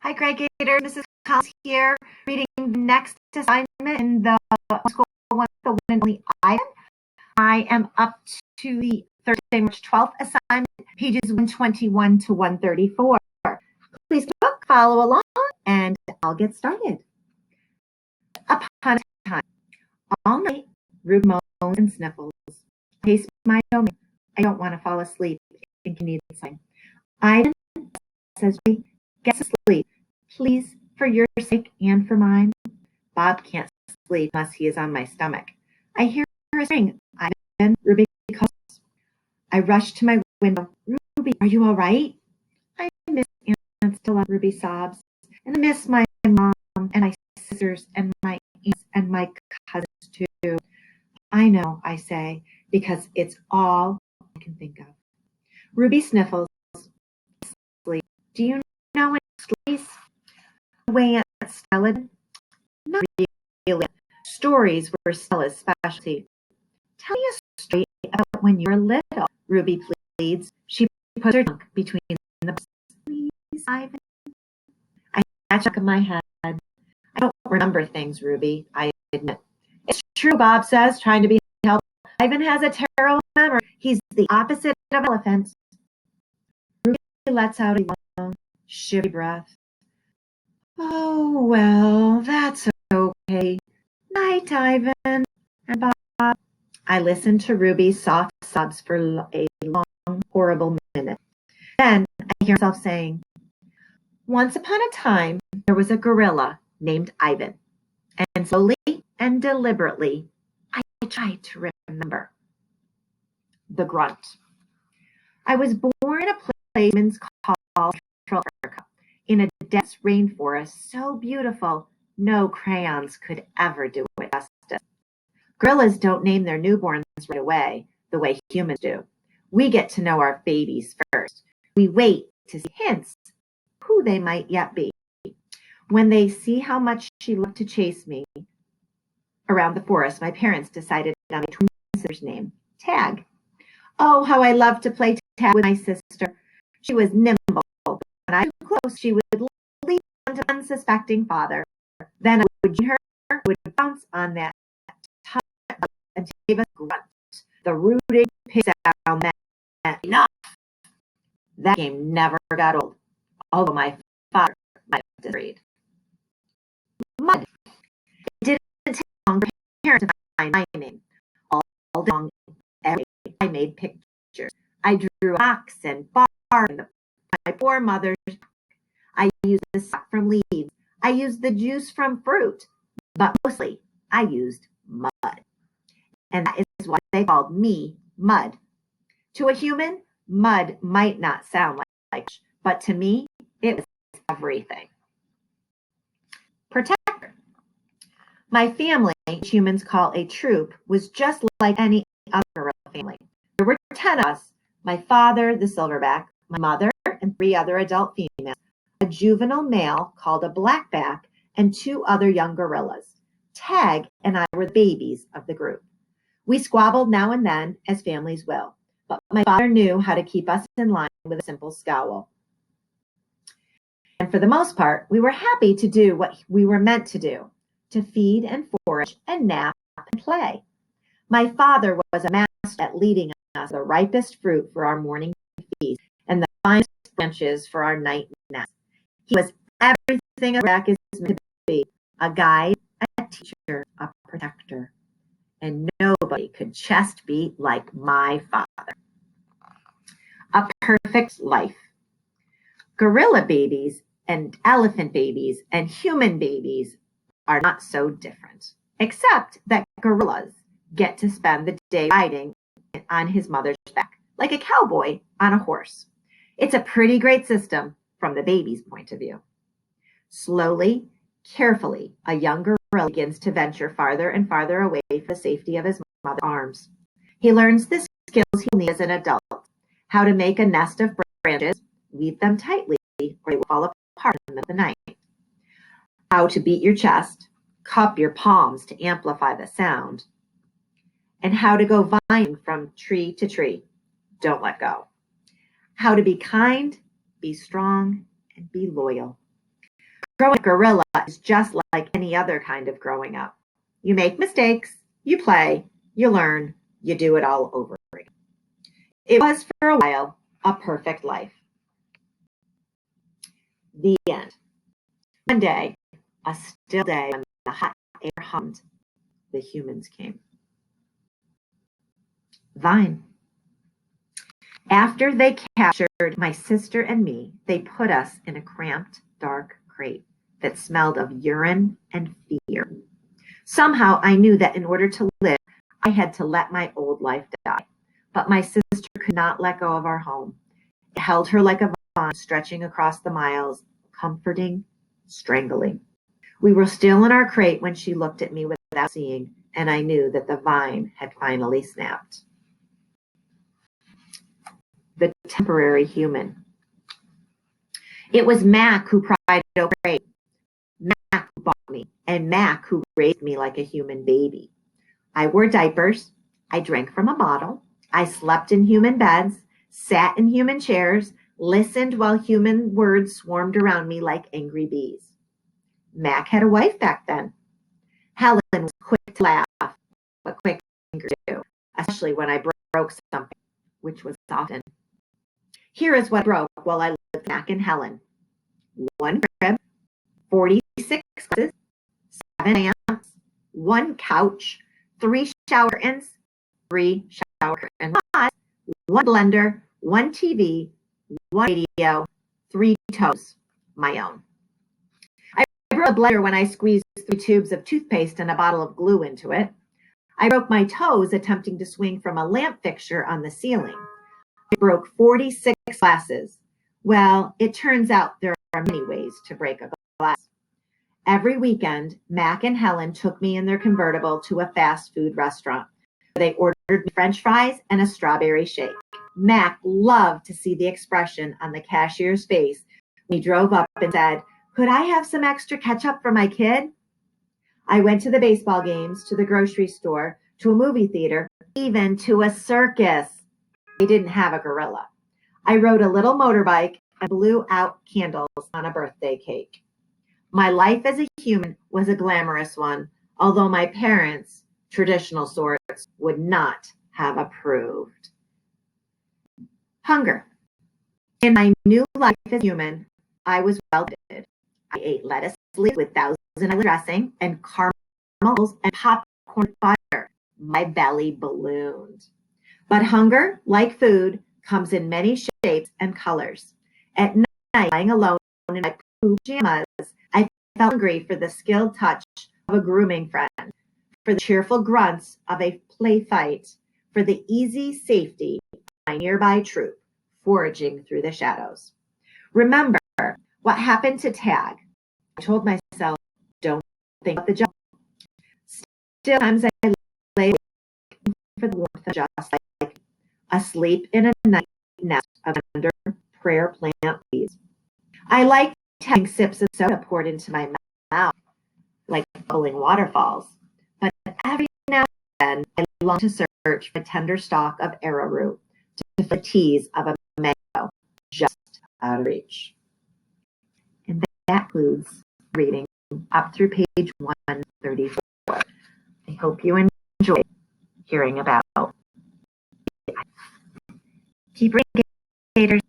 Hi, Greg Gator. Mrs. Collins here, reading the next assignment in the school one, the one and only Ivan. I am up to the Thursday, March 12th assignment, pages 121 to 134. Please look, follow along, and I'll get started. Upon a time, all night, Ruby moans and sniffles. I taste my domain. I don't want to fall asleep and continue the sign. Ivan says, get to sleep. Please, for your sake and for mine. Bob can't sleep unless he is on my stomach. I hear a ring. Ivan, Ruby calls. I rush to my window. Ruby, are you all right? I miss Aunt Stella, Ruby sobs. And I miss my mom and my sisters and my aunts and my cousins too. I know, I say, because it's all I can think of. Ruby sniffles. Sleep. Do you know any stories? The way Aunt Stella did? Not really. Stories were Stella's specialty. Tell me a story about when you were little, Ruby pleads. She puts her tongue between the please, Ivan. I scratch back of my head. I don't remember things, Ruby, I admit. It's true, Bob says, trying to be helpful. Ivan has a terrible memory. He's the opposite of elephants. Ruby lets out a long, shivery breath. Oh, well, that's okay. Night, Ivan and Bob. I listened to Ruby's soft sobs for a long, horrible minute. Then I hear myself saying, once upon a time, there was a gorilla named Ivan. And slowly and deliberately, I tried to remember. The grunt. I was born in a place humans call Central Africa, in a dense rainforest so beautiful, no crayons could ever do it justice. Gorillas don't name their newborns right away the way humans do. We get to know our babies first. We wait to see hints who they might yet be. When they see how much she loved to chase me around the forest, my parents decided on my twin sister's name, Tag. Oh, how I loved to play tag with my sister. She was nimble, but when I was close, she would leap onto my unsuspecting father. Then I would join her, would bounce on that and give a grunt. The rooting pig sound meant enough. That game never got old, although my father might have disagreed. Mud. It didn't take long for parents to find my name. All day long, every day I made pictures. I drew a ox and bar in my poor mother's. I used the sap from leaves. I used the juice from fruit, but mostly I used mud. And that is why they called me Mud. To a human, mud might not sound like much, but to me, it was everything. Protector. My family, which humans call a troop, was just like any other gorilla family. There were 10 of us, my father, the silverback, my mother, and 3 other adult females, a juvenile male called a blackback, and 2 other young gorillas. Tag and I were the babies of the group. We squabbled now and then, as families will, but my father knew how to keep us in line with a simple scowl. And for the most part, we were happy to do what we were meant to do, to feed and forage and nap and play. My father was a master at leading us the ripest fruit for our morning feast and the finest branches for our night nest. He was everything a black is meant to be, a guide, a teacher, a protector. And nobody could chest beat like my father. A perfect life. Gorilla babies and elephant babies and human babies are not so different, except that gorillas get to spend the day riding on his mother's back, like a cowboy on a horse. It's a pretty great system from the baby's point of view. Slowly, carefully, a young gorilla begins to venture farther and farther away from the safety of his mother's arms. He learns the skills he'll need as an adult, how to make a nest of branches, weave them tightly, or they will fall apart in the middle of the night, how to beat your chest, cup your palms to amplify the sound, and how to go vining from tree to tree. Don't let go. How to be kind, be strong, and be loyal. Growing a gorilla is just like any other kind of growing up. You make mistakes, you play, you learn, you do it all over again. It was for a while a perfect life. The end. One day, a still day when the hot air hummed, the humans came. Vine. After they captured my sister and me, they put us in a cramped, dark crate that smelled of urine and fear. Somehow I knew that in order to live, I had to let my old life die. But my sister could not let go of our home. It held her like a vine stretching across the miles, comforting, strangling. We were still in our crate when she looked at me without seeing, and I knew that the vine had finally snapped. The temporary human. It was Mac who cried over me, Mac who bought me, and Mac who raised me like a human baby. I wore diapers, I drank from a bottle, I slept in human beds, sat in human chairs, listened while human words swarmed around me like angry bees. Mac had a wife back then. Helen was quick to laugh, but quick to anger too, especially when I broke something, which was often. Here is what broke while I lived with Mac and Helen. 1 crib, 46 glasses, 7 amps, 1 couch, 3 shower curtains, 3 shower curtain rods, 1 blender, 1 TV, 1 radio, 3 toes, my own. I broke a blender when I squeezed 3 tubes of toothpaste and a bottle of glue into it. I broke my toes attempting to swing from a lamp fixture on the ceiling. I broke 46 glasses. Well, it turns out there are many ways to break a glass. Every weekend, Mac and Helen took me in their convertible to a fast food restaurant. They ordered me French fries and a strawberry shake. Mac loved to see the expression on the cashier's face when he drove up and said, "Could I have some extra ketchup for my kid?" I went to the baseball games, to the grocery store, to a movie theater, even to a circus. They didn't have a gorilla. I rode a little motorbike and blew out candles on a birthday cake. My life as a human was a glamorous one, although my parents, traditional sorts, would not have approved. Hunger. In my new life as human, I was well fed. I ate lettuce leaves with Thousand Island dressing and caramels and popcorn butter. My belly ballooned. But hunger, like food, comes in many shapes and colors. At night, lying alone in my pajamas, I felt hungry for the skilled touch of a grooming friend, for the cheerful grunts of a play fight, for the easy safety of my nearby troop foraging through the shadows. Remember what happened to Tag. I told myself, don't think about the jump. Still, sometimes I lay awake for the warmth of just like asleep in a night nest of under prayer plant leaves. I liked having sips of soda poured into my mouth like bubbling waterfalls. But every now and then, I long to search for a tender stalk of arrowroot to fill the tease of a mango just out of reach. And that concludes reading up through page 134. I hope you enjoyed hearing about. Keep reading, Gators.